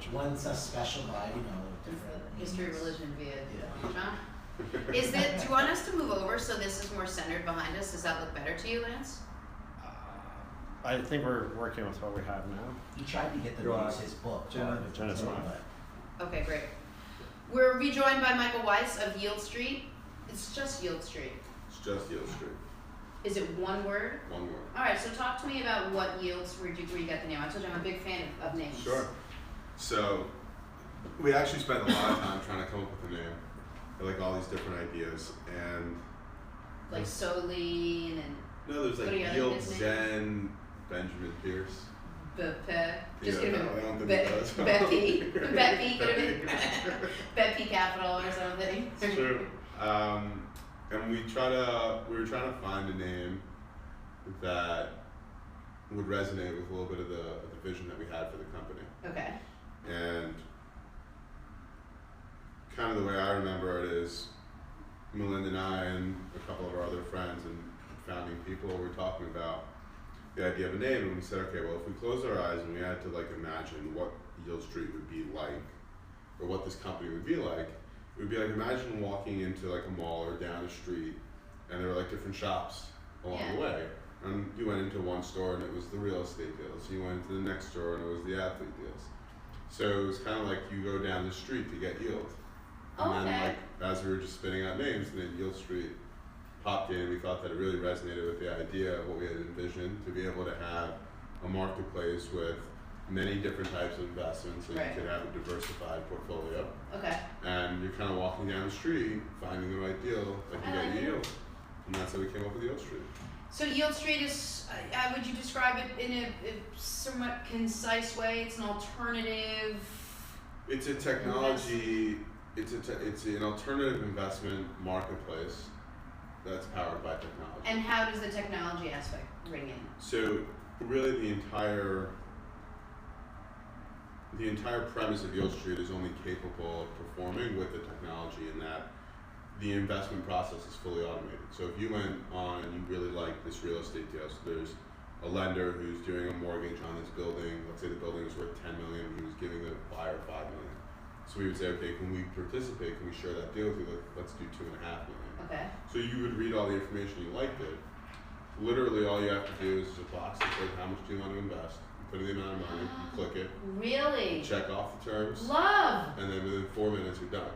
one's a special vibe, you know, different History, meanings. religion, via Yeah. John. Is it? Do you want us to move over so this is more centered behind us? Does that look better to you, Lance? I think we're working with what we have now. He tried to get them to use his book. Jenna's fine. Okay, great. We're rejoined by Michael Weiss of Yield Street. It's just Yield Street. It's just Yield Street. Is it one word? One word. All right, so talk to me about what yields, where you got the name. I told you I'm a big fan of names. Sure. So we actually spent a lot of time trying to come up with a name. Like all these different ideas, and like Soline and no, there's like Yield Zen, Benjamin Pierce. Just yeah, give no, I don't think Beppy. Beppy could have been Beppy Capital or something. It's true. And we were trying to find a name that would resonate with a little bit of the vision that we had for the company. Okay. And kind of the way I remember it is Melinda and I and a couple of our other friends and founding people were talking about the idea of a name, and we said, okay, well, if we closed our eyes and we had to like imagine what Yield Street would be like, or what this company would be like, it would be like, imagine walking into like a mall or down the street, and there were like different shops along the way. And you went into one store and it was the real estate deals. You went into the next store and it was the athlete deals. So it was kind of like you go down the street to get yield. And then like as we were just spitting out names, and then Yield Street popped in, we thought that it really resonated with the idea of what we had envisioned, to be able to have a marketplace with many different types of investments, so you could have a diversified portfolio. Okay. And you're kind of walking down the street, finding the right deal that can get you yield. And that's how we came up with Yield Street. So Yield Street is, would you describe it in a somewhat concise way? It's an alternative. It's a technology. It's an alternative investment marketplace that's powered by technology. And how does the technology aspect ring in? So really the entire premise of Yield Street is only capable of performing with the technology in that the investment process is fully automated. So if you went on and you really like this real estate deal, so there's a lender who's doing a mortgage on this building, let's say the building is worth $10 million, he was giving the buyer $5 million. So we would say, okay, can we participate? Can we share that deal with you? Let's do $2.5 million. Okay. So you would read all the information, you liked it. Literally all you have to do is just a box that says how much do you want to invest. You put in the amount of money, you click it. Really? Check off the terms. Love! And then within 4 minutes you're done.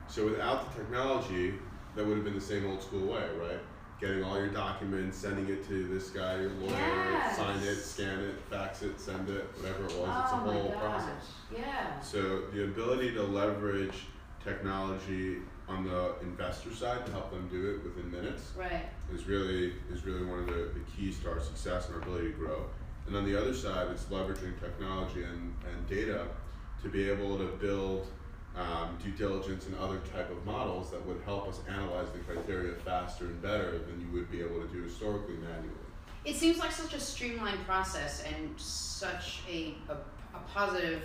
So without the technology, that would have been the same old school way, right? Getting all your documents, sending it to this guy, your lawyer, sign it, scan it, fax it, send it, whatever it was. It's a whole process. Yeah. So the ability to leverage technology on the investor side to help them do it within minutes is really one of the keys to our success and our ability to grow. And on the other side, it's leveraging technology and data to be able to build due diligence and other type of models that would help us analyze the criteria faster and better than you would be able to do historically manually. It seems like such a streamlined process and such a positive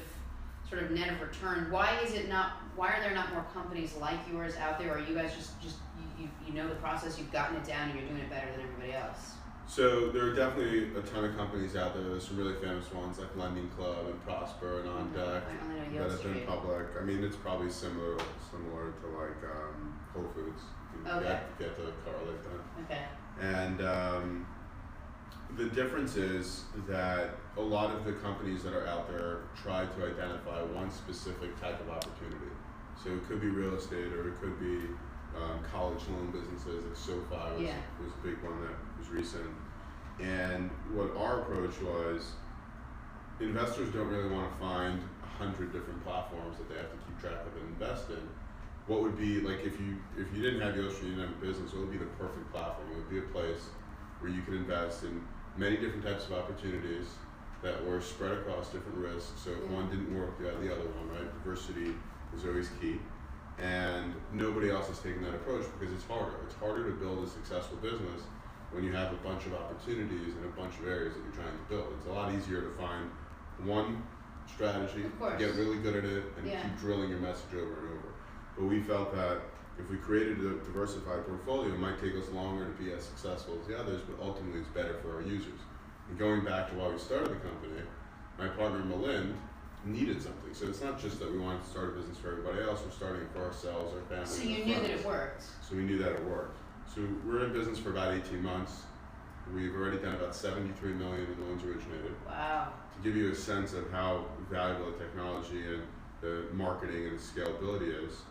sort of net of return. Why are there not more companies like yours out there? Or are you guys just you know the process, you've gotten it down, and you're doing it better than everybody else? So there are definitely a ton of companies out there. There's some really famous ones like Lending Club and Prosper and On Deck that have been public. I mean, it's probably similar to like Whole Foods. You get the correlate them. Okay. And the difference is that a lot of the companies that are out there try to identify one specific type of opportunity. So it could be real estate, or it could be college loan businesses. Like SoFi was a big one that was recent. And what our approach was, investors don't really want to find 100 different platforms that they have to keep track of and invest in. What would be, like, if you didn't have Yield Street, you didn't have a business, what would be the perfect platform? It would be a place where you could invest in many different types of opportunities that were spread across different risks. So if one didn't work, you had the other one, right? Diversity is always key. And nobody else is taking that approach because it's harder. It's harder to build a successful business when you have a bunch of opportunities in a bunch of areas that you're trying to build. It's a lot easier to find one strategy, get really good at it, and keep drilling your message over and over. But we felt that if we created a diversified portfolio, it might take us longer to be as successful as the others, but ultimately it's better for our users. And going back to why we started the company, my partner Melinda needed something. So it's not just that we wanted to start a business for everybody else, we're starting it for ourselves, our family. So you knew that it worked. So we knew that it worked. So we're in business for about 18 months. We've already done about 73 million in loans originated. Wow. To give you a sense of how valuable the technology and the marketing and the scalability is,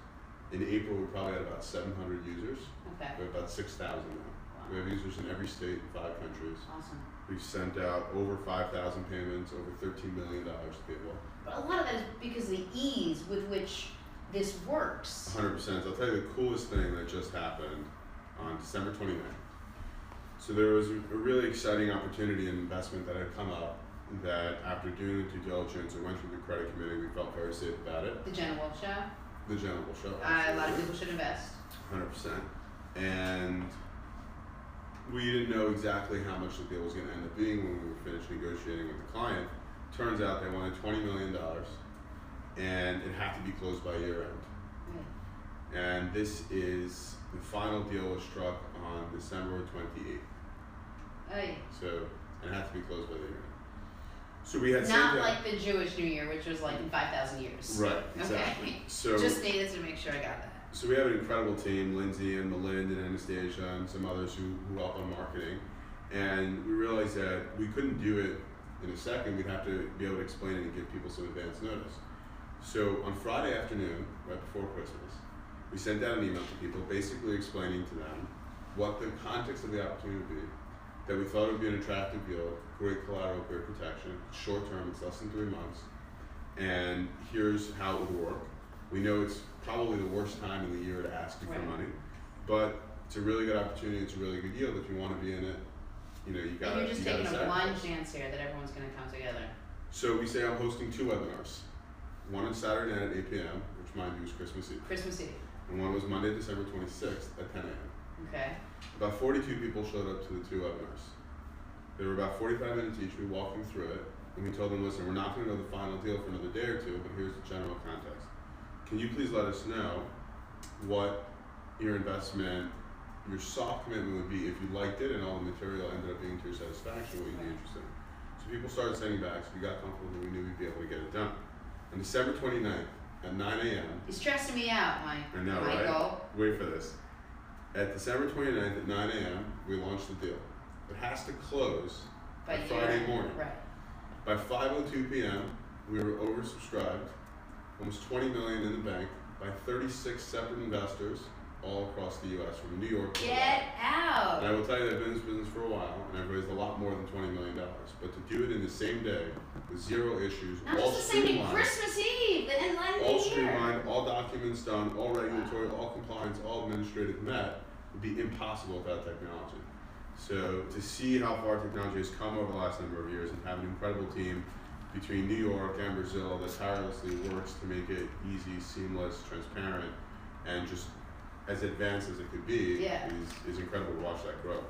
in April we probably had about 700 users. Okay. We have about 6,000 now. Wow. We have users in every state in 5 countries. Awesome. We've sent out over 5,000 payments, over $13 million to people. But a lot of that is because of the ease with which this works. 100%. So I'll tell you the coolest thing that just happened on December 29th. So there was a really exciting opportunity and investment that had come up that after doing the due diligence and went through the credit committee, we felt very safe about it. The Jenna Wolf Show. The general show. A lot of people should invest. 100%. And we didn't know exactly how much the deal was going to end up being when we were finished negotiating with the client. Turns out they wanted $20 million and it had to be closed by year end. Right. And this is, the final deal was struck on December 28th. Aye. So, and it had to be closed by the year end. So we had Not like the Jewish New Year, which was like in 5,000 years. Right, exactly. Okay. So Just needed to make sure I got that. So we have an incredible team, Lindsay and Melinda and Anastasia and some others who help on marketing. And we realized that we couldn't do it in a second. We'd have to be able to explain it and give people some advance notice. So on Friday afternoon, right before Christmas, we sent out an email to people basically explaining to them what the context of the opportunity would be, that we thought it would be an attractive deal, great collateral, great protection, short term, it's less than 3 months, and here's how it would work. We know it's probably the worst time in the year to ask you for money, but it's a really good opportunity, it's a really good yield. If you want to be in it, you know, you gotta. And you're just taking a sacrifice. blind chance here that everyone's going to come together. So we say I'm hosting 2 webinars. One on Saturday night at 8 p.m., which mind you is Christmas Eve. Christmas Eve. And one was Monday, December 26th at 10 a.m. Okay. About 42 people showed up to the 2 webinars. There were about 45 minutes each. We walked them through it, and we told them, listen, we're not going to know the final deal for another day or 2, but here's the general context. Can you please let us know what your investment, your soft commitment would be if you liked it and all the material ended up being to your satisfaction, what you'd be interested in? So people started sending back, so we got comfortable that we knew we'd be able to get it done. On December 29th at 9 a.m. You're stressing me out, I know, Michael. right? Wait for this. At December 29th at 9 a.m., we launched the deal. It has to close by Friday morning. Right. By 5:02 p.m., we were oversubscribed, almost 20 million in the bank, by 36 separate investors all across the U.S. from New York to Get out! And I will tell you, I've been in this business for a while, and I've raised a lot more than $20 million. But to do it in the same day, with 0 issues, Not all just the same day, streamlined, Christmas Eve, the end line of all the year. streamlined, all documents done, all regulatory, all compliance, all administrative met, would be impossible without technology. So to see how far technology has come over the last number of years and have an incredible team between New York and Brazil that tirelessly works to make it easy, seamless, transparent, and just as advanced as it could be, is incredible to watch that grow.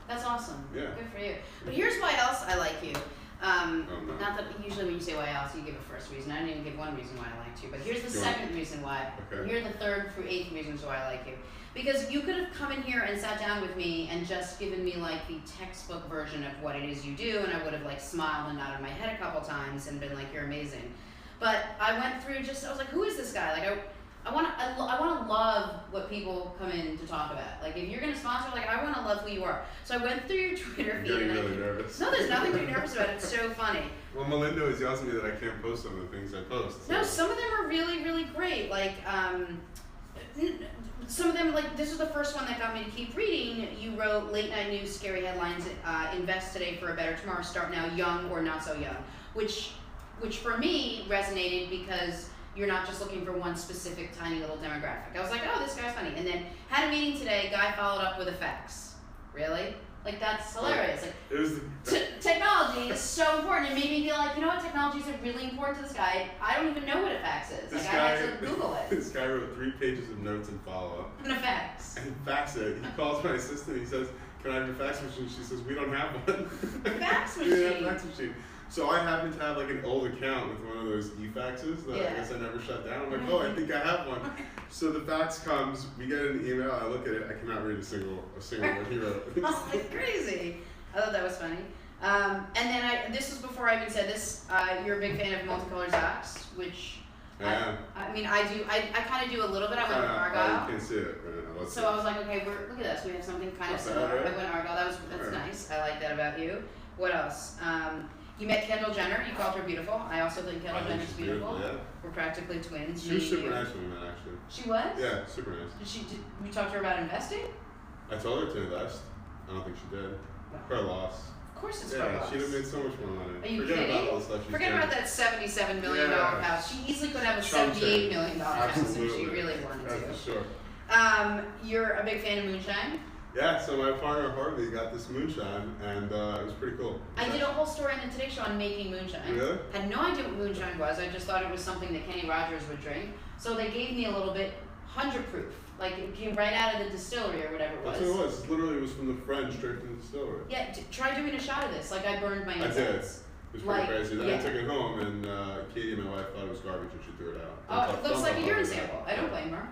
That's awesome. Yeah. Good for you. But here's why else I like you. No. Not that usually when you say why else, you give a first reason. I didn't even give one reason why I liked you. But here's the Go on. second reason why. Okay. Here are the 3rd through 8th reasons why I like you. Because you could have come in here and sat down with me and just given me like the textbook version of what it is you do, and I would have like smiled and nodded my head a couple times and been like, you're amazing. But I went through I was like, who is this guy? Like I want to love what people come in to talk about. Like if you're gonna sponsor, like I want to love who you are. So I went through your Twitter I'm feed. getting And really nervous. No, there's nothing to be nervous about. It's so funny. Well, Melinda is yelling at me that I can't post some of the things I post. So. No, some of them are really, really great. Like some of them, like this was the first one that got me to keep reading. You wrote late night news, scary headlines. Invest today for a better tomorrow. Start now, young or not so young. Which for me resonated because you're not just looking for one specific tiny little demographic. I was like, oh, this guy's funny. And then had a meeting today, guy followed up with a fax. Really? Like that's hilarious. Like it was technology is so important. It made me feel like, you know what, technology is really important to this guy. I don't even know what a fax is. Like I had to Google it. This guy wrote 3 pages of notes and follow-up. And a fax. And fax it. He calls my assistant, he says, can I have your fax machine? She says, we don't have one. Fax We don't have machine. a fax machine. So I happen to have like an old account with one of those e-faxes that I guess I never shut down. I'm like, oh, I think I have one. So the fax comes, we get an email, I look at it, I cannot read a single word he wrote. Oh, like crazy. I thought that was funny. And then this was before I even said this, you're a big fan of multicolored socks, which, Yeah. I mean, I do, I kind of do a little bit. I went to You Argyle. can't see it. Right now. So I was like, okay, look at this. We have something kind of similar. I went to Argyle. That's Alright. nice. I like that about you. What else? You met Kendall Jenner. You called her beautiful. I also think Kendall Jenner's she's beautiful. Yeah. We're practically twins. She was me and super you. nice when we met, actually. She was? Yeah, super nice. Did we talk to her about investing? I told her to invest. I don't think she did. Her loss. Of course it's Yeah, her she'd have loss. made so much more money. Are you Forget kidding? about all the stuff she's Forget doing. about that $77 million Yeah. house. She easily could have a Chunk $78 change. million house if she Absolutely. really wanted That's to. for sure. You're a big fan of moonshine. Yeah, so my partner Harvey got this moonshine, and it was pretty cool. I did a whole story on the Today Show on making moonshine. Really? Had no idea what moonshine was. I just thought it was something that Kenny Rogers would drink. So they gave me a little bit, 100 proof. Like it came right out of the distillery or whatever it was. That's what it was. Literally, it was from the French straight from the distillery. Yeah, try doing a shot of this. Like I burned my I did. insides. It was pretty Like, crazy. Then yeah. I took it home, and Katie, my wife, thought it was garbage, and she threw it out. Oh, it looks like a urine urine sample. I don't blame her.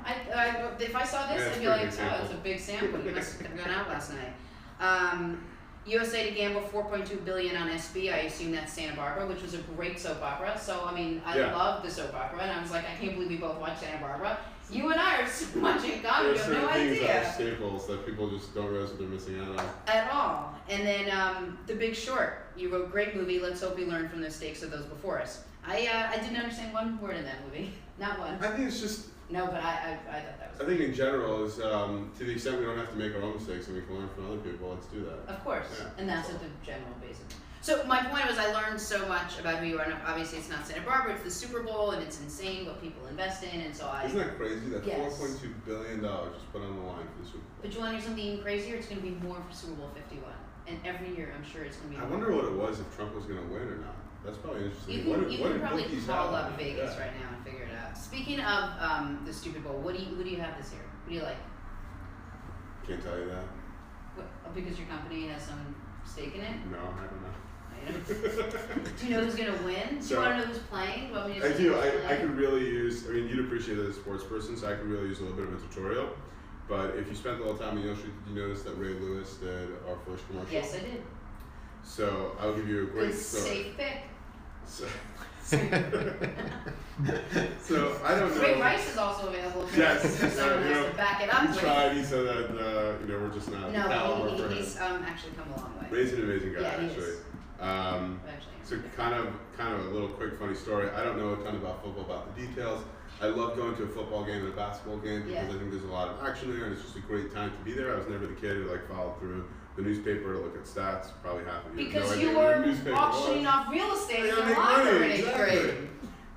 If I saw this, Yeah, it's I'd be a like, pretty big oh, it's a big sample. You must have gone out last night. USA to gamble $4.2 billion on SB. I assume that's Santa Barbara, which was a great soap opera. So I mean, I Yeah. love the soap opera, and I was like, I can't believe we both watched Santa Barbara. You and I are so much in common. There are You have certain no things that are idea staples that people just don't realize what they're missing out on. at all. And then The Big Short. You wrote great movie. Let's hope we learn from the mistakes of those before us. I didn't understand one word in that movie. Not one. I think it's just. No, but I thought that was. I think in general is to the extent we don't have to make our own mistakes and we can learn from other people. Let's do that. Of course, Yeah, and that's what the general basic. So my point was, I learned so much about who you are. And obviously, it's not Santa Barbara; it's the Super Bowl, and it's insane what people invest in. And so Isn't that crazy? That Yes. $4.2 billion just put on the line for the Super Bowl. But you want to hear something even crazier? It's going to be more for Super Bowl 51, and every year I'm sure it's going to be. I more. wonder what it was if Trump was going to win or not. That's probably interesting. You can, what you what can did probably bookies call have? up Vegas Yeah. right now and figure it out. Speaking of the Stupid Bowl, who do you have this year? What do you like? Can't tell you that. Because your company has some stake in it. No, I don't know. I know. Do you know who's going to win? Do you So- want to know who's playing? Do you want me to I just do. say who's I playing? could really use. I mean, you'd appreciate it as a sports person, so I could really use a little bit of a tutorial. But if you spent a little time in Yale Street, did you notice that Ray Lewis did our first commercial? Yes, I did. So I'll give you a great Good story. safe pick. So, so I don't know. Ray Rice is also available. Yes, So someone you has know, to back it up He with. tried. He said that we're just not. No, caliber for but him. he's actually come a long way. Ray's an amazing guy, Yeah, he actually. is. Actually. So kind of a little quick funny story. I don't know a ton about football, about the details. I love going to a football game and a basketball game because Yeah. I think there's a lot of action there and it's just a great time to be there. I was never the kid who followed through the newspaper to look at stats. Probably half of you have Because no you idea what a were newspaper auctioning was. off real estate in Yeah, your make locker money, in 8th exactly. grade.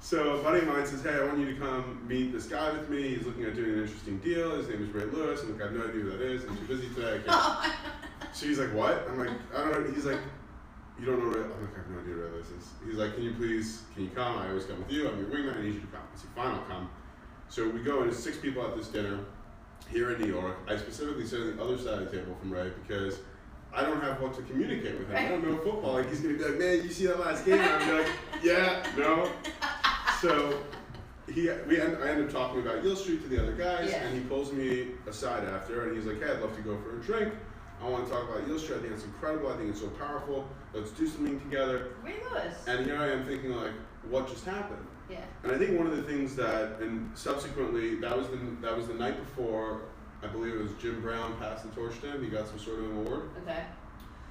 So a buddy of mine says, hey, I want you to come meet this guy with me. He's looking at doing an interesting deal. His name is Ray Lewis. I'm like, I have no idea who that is. I'm too busy today. I can't. She's like, what? I'm like, I don't know. He's like, you don't know Ray? I'm like, I have no idea who Ray Lewis is. He's like, can you come? I always come with you. I'm your wingman. I need you to come. I said, fine, I'll come. So we go, and there's 6 people at this dinner here in New York. I specifically sit on the other side of the table from Ray because I don't have what to communicate with him. I don't know football. Like, he's going to be like, man, you see that last game? And I'm gonna be like, yeah, no. So I end up talking about Yale Street to the other guys, Yeah. and he pulls me aside after, and he's like, hey, I'd love to go for a drink. I want to talk about Yale Street. I think it's incredible. I think it's so powerful. Let's do something together. Ray Lewis. And here I am thinking, like, what just happened? Yeah. And I think one of the things that, and subsequently, that was the night before, I believe it was Jim Brown passed the torch to him. He got some sort of an award. Okay.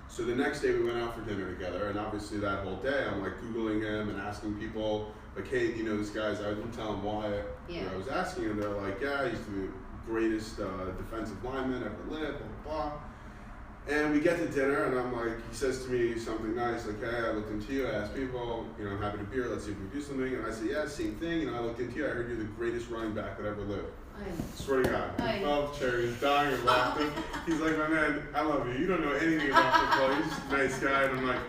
So the next day we went out for dinner together, and obviously that whole day I'm like Googling him and asking people, like, hey, do you know this guy? I didn't tell him why I was asking him. They're like, yeah, he's the greatest defensive lineman ever lived, blah, blah, blah. And we get to dinner, and I'm like, he says to me something nice, like, hey, I looked into you, I asked people, I'm happy to be here, let's see if we can do something. And I said, yeah, same thing, I looked into you, I heard you're the greatest running back that ever lived. Swear to God. He fell off the chair, he was dying of laughter. He's like, my man, I love you. You don't know anything about football, you're just a nice guy. And I'm like,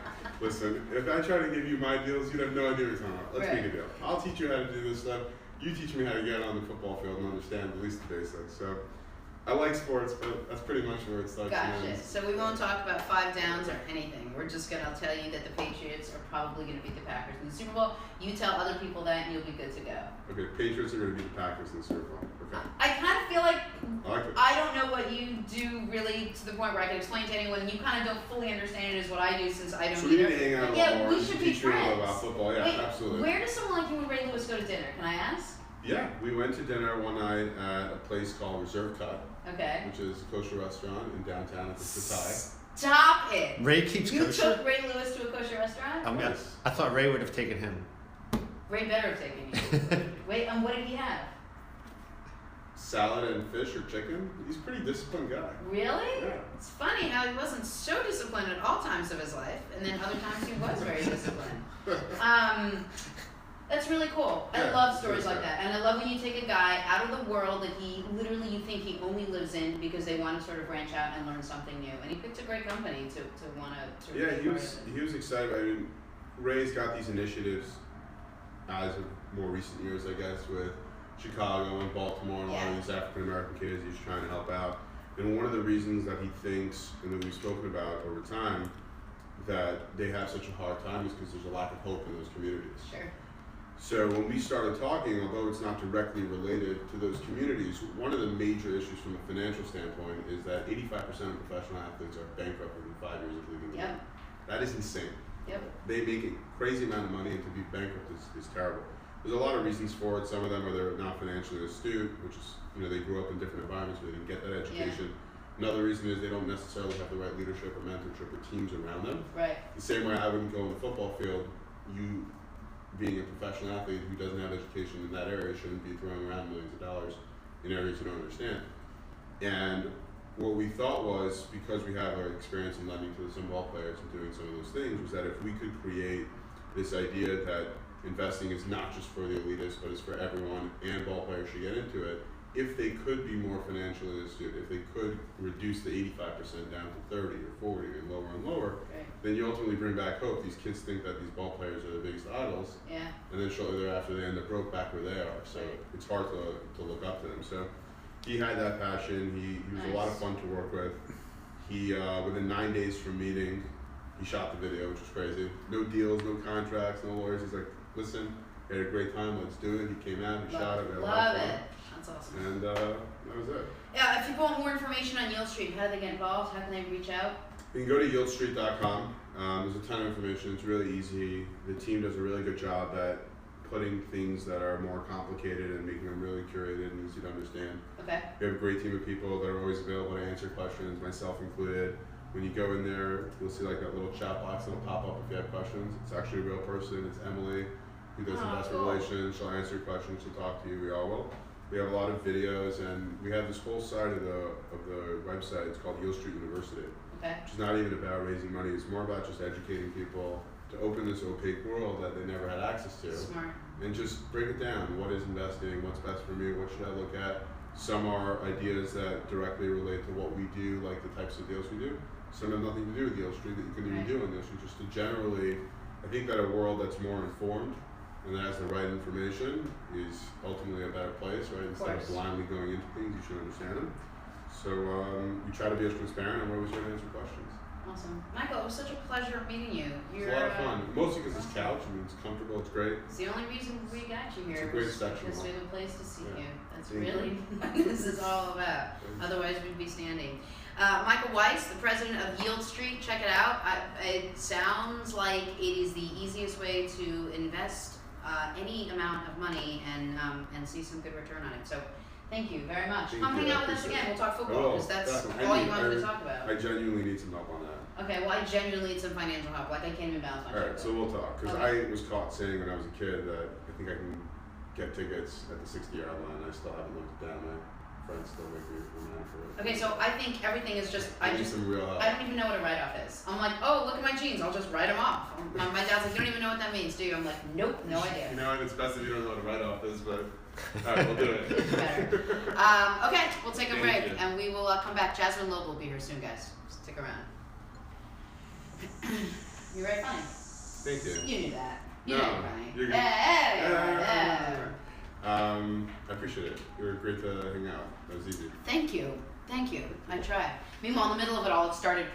listen, if I try to give you my deals, you'd have no idea what you're talking about. Let's make a deal. I'll teach you how to do this stuff. You teach me how to get on the football field and understand at least the basics. So I like sports, but that's pretty much where it starts. Gotcha. So we won't talk about 5 downs or anything. We're just gonna tell you that the Patriots are probably gonna beat the Packers in the Super Bowl. You tell other people that, and you'll be good to go. Okay, Patriots are going to beat the Packers in the Super Bowl. Okay. I kind of feel like I like it. I don't know what you do really to the point where I can explain to anyone. You kind of don't fully understand it as what I do since I don't. So we need to hang out a yeah, little more. we should be teach you a little friends. about football. Yeah, Wait, absolutely. Where does someone like you and Ray Lewis go to dinner? Can I ask? Yeah, we went to dinner one night at a place called Reserve Cut, Okay. which is a kosher restaurant in downtown at the Satai. Stop it. Ray keeps You kosher? took Ray Lewis to a kosher restaurant? Yes. I thought Ray would have taken him. Ray better have taken you. Wait, what did he have? Salad and fish or chicken. He's a pretty disciplined guy. Really? Yeah. It's funny how he wasn't so disciplined at all times of his life, and then other times he was very disciplined. That's really cool. I Yeah, love stories yeah. like that, and I love when you take a guy out of the world that he literally you think he only lives in because they want to sort of branch out and learn something new. And he picked a great company to want to. Yeah, he was excited. I mean, Ray's got these initiatives as of more recent years, I guess, with Chicago and Baltimore and a lot of these African American kids he's trying to help out. And one of the reasons that he thinks, and that we've spoken about over time, that they have such a hard time is because there's a lack of hope in those communities. Sure. So when we started talking, although it's not directly related to those communities, one of the major issues from a financial standpoint is that 85% of professional athletes are bankrupt within 5 years of leaving the Yep. game. That is insane. Yep. They make a crazy amount of money, and to be bankrupt is terrible. There's a lot of reasons for it. Some of them are they're not financially astute, which is, they grew up in different environments where they didn't get that education. Another reason is they don't necessarily have the right leadership or mentorship or teams around them. Right. The same way I wouldn't go in the football field, you being a professional athlete who doesn't have education in that area shouldn't be throwing around millions of dollars in areas you don't understand. And what we thought was, because we have our experience in lending to some ball players and doing some of those things, was that if we could create this idea that investing is not just for the elitists, but it's for everyone, and ball players should get into it, if they could be more financially astute, if they could reduce the 85% down to 30 or 40 and lower, Right. then you ultimately bring back hope. These kids think that these ball players are the biggest idols, Yeah. and then shortly thereafter they end up broke back where they are. So Right. it's hard to look up to them. So he had that passion. He was a lot of fun to work with. He within 9 days from meeting, he shot the video, which was crazy. No deals, no contracts, no lawyers. He's like, listen, we had a great time. Let's do it. He came out, he shot it. We had a lot Love of fun. it. That's awesome. And that was it. Yeah, if people want more information on Yield Street, how do they get involved? How can they reach out? You can go to yieldstreet.com. There's a ton of information. It's really easy. The team does a really good job at putting things that are more complicated and making them really curated and easy to understand. Okay. We have a great team of people that are always available to answer questions, myself included. When you go in there, you'll see like that little chat box that'll pop up if you have questions. It's actually a real person. It's Emily, who does investor relations. She'll answer your questions. She'll talk to you. We all will. We have a lot of videos, and we have this whole side of the website. It's called Yield Street University, Okay. which is not even about raising money. It's more about just educating people to open this opaque world that they never had access to. Smart. And just break it down. What is investing? What's best for me? What should I look at? Some are ideas that directly relate to what we do, like the types of deals we do. Some have nothing to do with Yield Street that you can even do in this. Just to generally, I think that a world that's more informed and that has the right information is ultimately a better place, right? Instead of blindly going into things, you should understand them. So we try to be as transparent, and we're always going to answer questions. Awesome. Michael, it was such a pleasure meeting you. It's a lot of fun. Mostly because it's couch. I mean, it's comfortable. It's great. It's the only reason we got you here. It's a great was section. because we have a place to see you. That's Thank really what this is all about. Otherwise, we'd be standing. Michael Weiss, the president of Yield Street. Check it out. It sounds like it is the easiest way to invest any amount of money and see some good return on it. So thank you very much. Come hang out with us again. We'll talk football because that's all you wanted to talk about. I genuinely need some help on that. Okay, well, I genuinely need some financial help. Like, I can't even balance my All right, so we'll talk. Because Okay. I was caught saying when I was a kid that I think I can get tickets at the 60-yard line. I still haven't looked it down. My friends still make me remind for it. Okay, so I think everything is just, I need some real help. I don't even know what a write-off is. I'm like, oh, look at my jeans. I'll just write them off. My dad's like, you don't even know what that means, do you? I'm like, nope, no idea. You know, and it's best if you don't know what a write-off is, but all right, we'll do it. Better. Okay, we'll take a Thank break you. and we will come back. Jasmine Loeb will be here soon, guys. Stick around. You're very funny. Thank you. You knew that. You No, know you're funny. you're good. Yeah. I appreciate it. You were great to hang out. That was easy. Thank you. Thank you. I tried. Meanwhile, in the middle of it all, it started